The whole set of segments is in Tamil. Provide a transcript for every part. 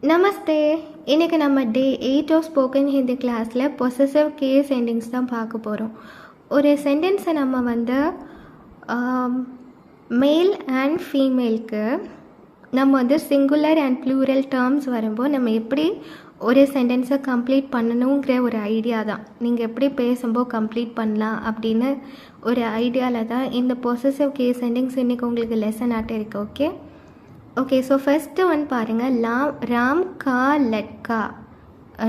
நமஸ்தே. இன்றைக்கி நம்ம டே 8 ஆஃப் ஸ்போக்கன் ஹிந்தி கிளாஸில் பொசசிவ் கேஸ் எண்டிங்ஸ் தான் பார்க்க போகிறோம். ஒரு சென்டென்ஸை நம்ம மேல் அண்ட் ஃபீமேலுக்கு நம்ம சிங்குலர் அண்ட் ப்ளூரல் டேர்ம்ஸ் வரும்போது நம்ம எப்படி ஒரு சென்டென்ஸை கம்ப்ளீட் பண்ணணுங்கிற ஒரு ஐடியா தான். நீங்கள் எப்படி பேசும்போது கம்ப்ளீட் பண்ணலாம் அப்படின்னு ஒரு ஐடியாவில் தான் இந்த பொசசிவ் கேஸ் எண்டிங்ஸ் இன்றைக்கி உங்களுக்கு லெசன் ஆகிட்டு இருக்குது. ஓகே, ஸோ ஃபஸ்ட்டு ஒன் பாருங்கள். ராம் கா லட்கா,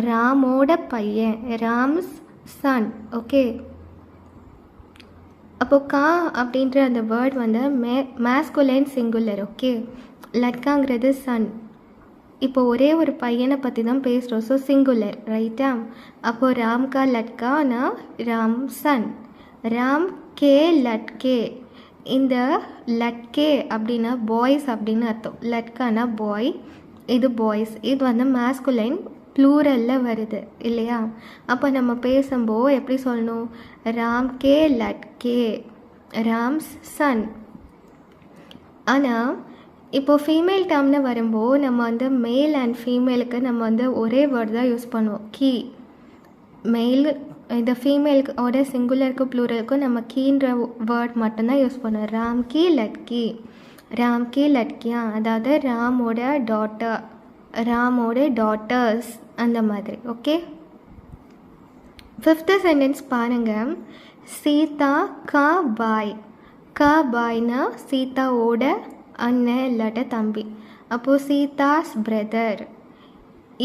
ராமோட பையன், ராம்ஸ் சன். ஓகே, அப்போது கா அப்படின்ற அந்த வேர்ட் மேஸ்குலைன் சிங்குலர். ஓகே, லட்காங்கிறது சன். இப்போ ஒரே ஒரு பையனை பற்றி தான் பேசுகிறோம், ஸோ சிங்குலர், ரைட்டா? அப்போது ராம் கா லட்கானா ராம் சன். ராம் கே லட்கே, இந்த லட்கே அப்படின்னா பாய்ஸ் அப்படின்னு அர்த்தம். லட்கானா பாய், இது பாய்ஸ். இது மேஸ்குலைன் ப்ளூரலில் வருது இல்லையா? அப்போ நம்ம பேசும்போது எப்படி சொல்லணும்? ராம் கே லட்கே, ராம்ஸ் சன். ஆனால் இப்போது ஃபீமேல் டேர்ம்னு வரும்போது நம்ம மேல் அண்ட் ஃபீமேலுக்கு நம்ம ஒரே வேர்டு தான் யூஸ் பண்ணுவோம், கீ. மேல் இந்த ஃபீமேலுக்கு சிங்குலருக்கு ப்ளூரலுக்கும் நம்ம கீன்ற வேர்ட் மட்டும்தான் யூஸ் பண்ணுவோம். ராம் கி லட்கி, ராம் கி லட்கியா, அதாவது ராமோட டாட்டர், ராமோட டாட்டர்ஸ், அந்த மாதிரி. ஓகே, ஃபிஃப்த்து சென்டென்ஸ் பாருங்கள். சீதா கா பாய். கா பாய்னா சீதாவோட அண்ணன் இல்லாட்ட தம்பி. அப்போது சீதாஸ் பிரதர்.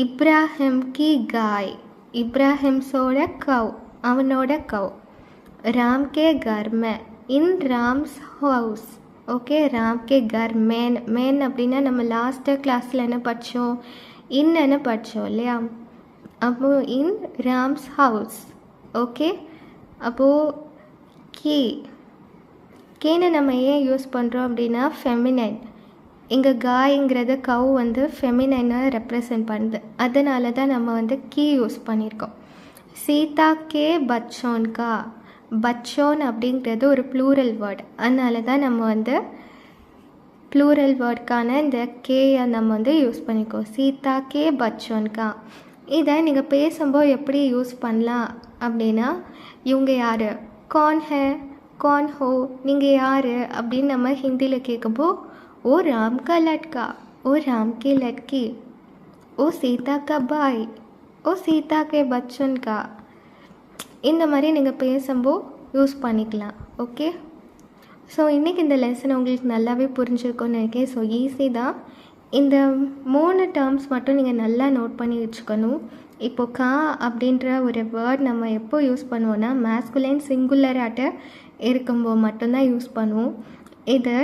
இப்ராஹிம் கி காய், இப்ராஹிம்ஸோட கவ், அவனோட கவ். ராம் கே கர் மே, in Ram's house. Okay, Ram கே கர் மேன். மேன் அப்படின்னா நம்ம லாஸ்ட்டு கிளாஸில் என்ன படித்தோம்? என்ன படித்தோம் இல்லையா? அப்போது இன் ராம்ஸ் ஹவுஸ். ஓகே, அப்போது கீ. கீன்னு நம்ம ஏன் யூஸ் பண்ணுறோம் அப்படின்னா ஃபெமினைன். இங்கே காய்ங்கிறது கவ் ஃபெமினைனை ரெப்ரசன்ட் பண்ணுது, அதனால தான் நம்ம கீ யூஸ் பண்ணியிருக்கோம். சீதா கே பச்சோன் கா, பச்சோன் அப்படிங்கிறது ஒரு ப்ளூரல் வேர்டு, அதனால தான் நம்ம ப்ளூரல் வேர்டுக்கான இந்த கேயை நம்ம யூஸ் பண்ணிக்கோ. சீதா கே பச்சோன் கா. இதை நீங்கள் பேசும்போது எப்படி யூஸ் பண்ணலாம் அப்படின்னா, இவங்க யார், கான் ஹே, கான் ஹோ, நீங்கள் யார் அப்படின்னு நம்ம ஹிந்தியில் கேட்கும்போது, ओ राम का लड़का, ओ राम की लड़की, ओ सीता का भाई, ओ सीता के बच्चन का, இந்த மாதிரி நீங்கள் பேசும்போது யூஸ் பண்ணிக்கலாம். ஓகே, ஸோ இன்றைக்கி இந்த லெசன் உங்களுக்கு நல்லாவே புரிஞ்சிருக்கும்னு நினைக்கிறேன். ஸோ ஈஸி தான். இந்த 3 டேர்ம்ஸ் மட்டும் நீங்கள் நல்லா நோட் பண்ணி வச்சுக்கணும். இப்போது கா அப்படின்ற ஒரு வேர்ட் நம்ம எப்போ யூஸ் பண்ணுவோன்னா மேஸ்குலைன் சிங்குலராட்ட இருக்கும்போது மட்டும்தான் யூஸ் பண்ணுவோம். இது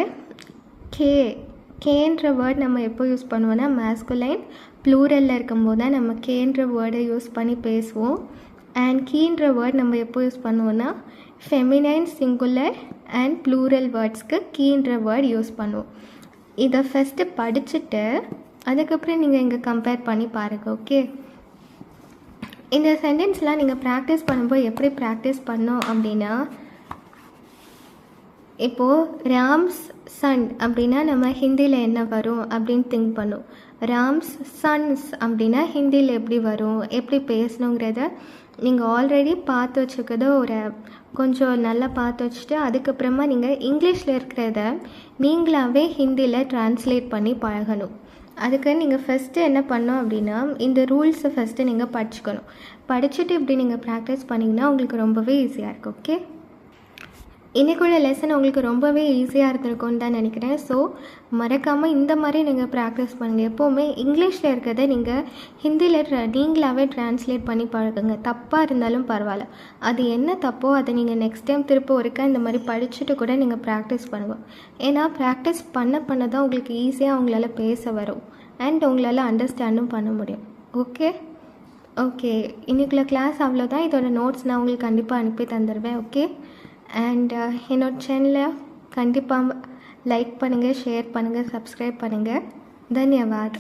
கேன்ற வேர்ட் நம்ம எப்போ யூஸ் பண்ணுவோன்னா மேஸ்குலைன் ப்ளூரலில் இருக்கும்போது தான் நம்ம கேன்ற வேர்டை யூஸ் பண்ணி பேசுவோம். அண்ட் கீன்ற வேர்ட் நம்ம எப்போ யூஸ் பண்ணுவோன்னா ஃபெமினைன் சிங்குலர் அண்ட் ப்ளூரல் வேர்ட்ஸ்க்கு கீன்ற வேர்ட் யூஸ் பண்ணுவோம். இதை ஃபஸ்ட்டு படிச்சுட்டு அதுக்கப்புறம் நீங்கள் இங்கே கம்பேர் பண்ணி பாருங்கள். ஓகே, இந்த சென்டென்ஸ்லாம் நீங்கள் ப்ராக்டிஸ் பண்ணும்போது எப்படி ப்ராக்டிஸ் பண்ணோம் அப்படின்னா, இப்போது ராம்ஸ் சன் அப்படின்னா நம்ம ஹிந்தியில் என்ன வரும் அப்படின்னு திங்க் பண்ணும். ராம்ஸ் சன்ஸ் அப்படின்னா ஹிந்தியில் எப்படி வரும், எப்படி பேசணுங்கிறத நீங்கள் ஆல்ரெடி பார்த்து வச்சுக்கிறத கொஞ்சம் நல்லா பார்த்து வச்சுட்டு அதுக்கப்புறமா நீங்கள் இங்கிலீஷில் இருக்கிறத நீங்களாகவே ஹிந்தியில் ட்ரான்ஸ்லேட் பண்ணி பழகணும். அதுக்கு நீங்கள் ஃபஸ்ட்டு என்ன பண்ணோம் அப்படின்னா, இந்த ரூல்ஸை ஃபஸ்ட்டு நீங்கள் படிச்சுக்கணும். படிச்சுட்டு இப்படி நீங்கள் ப்ராக்டிஸ் பண்ணிங்கன்னா உங்களுக்கு ரொம்பவே ஈஸியாக இருக்கும். ஓகே, இன்றைக்குள்ள லெசன் உங்களுக்கு ரொம்பவே ஈஸியாக இருந்திருக்கும்னு தான் நினைக்கிறேன். ஸோ மறக்காமல் இந்த மாதிரி நீங்கள் ப்ராக்டிஸ் பண்ணுங்கள். எப்போவுமே இங்கிலீஷில் இருக்கிறத நீங்கள் ஹிந்தியில் நீங்களாகவே ட்ரான்ஸ்லேட் பண்ணி பழகுங்க. தப்பாக இருந்தாலும் பரவாயில்ல, அது என்ன தப்போ அதை நீங்கள் நெக்ஸ்ட் டைம் திரும்ப ஒருக்கா இந்த மாதிரி படிச்சுட்டு கூட நீங்கள் ப்ராக்டிஸ் பண்ணுங்கள். ஏன்னா ப்ராக்டிஸ் பண்ண தான் உங்களுக்கு ஈஸியாக உங்களால் பேச வரும் அண்ட் உங்களால் அண்டர்ஸ்டாண்டும் பண்ண முடியும். ஓகே, இன்றைக்குள்ள கிளாஸ் அவ்வளோதான். இதோட நோட்ஸ் நான் உங்களுக்கு கண்டிப்பாக அனுப்பி தந்துடுவேன். ஓகே, அண்ட் என்னோட சேனலை கண்டிப்பாக லைக் பண்ணுங்கள், ஷேர் பண்ணுங்கள், சப்ஸ்கிரைப் பண்ணுங்கள். தன்யவாத்.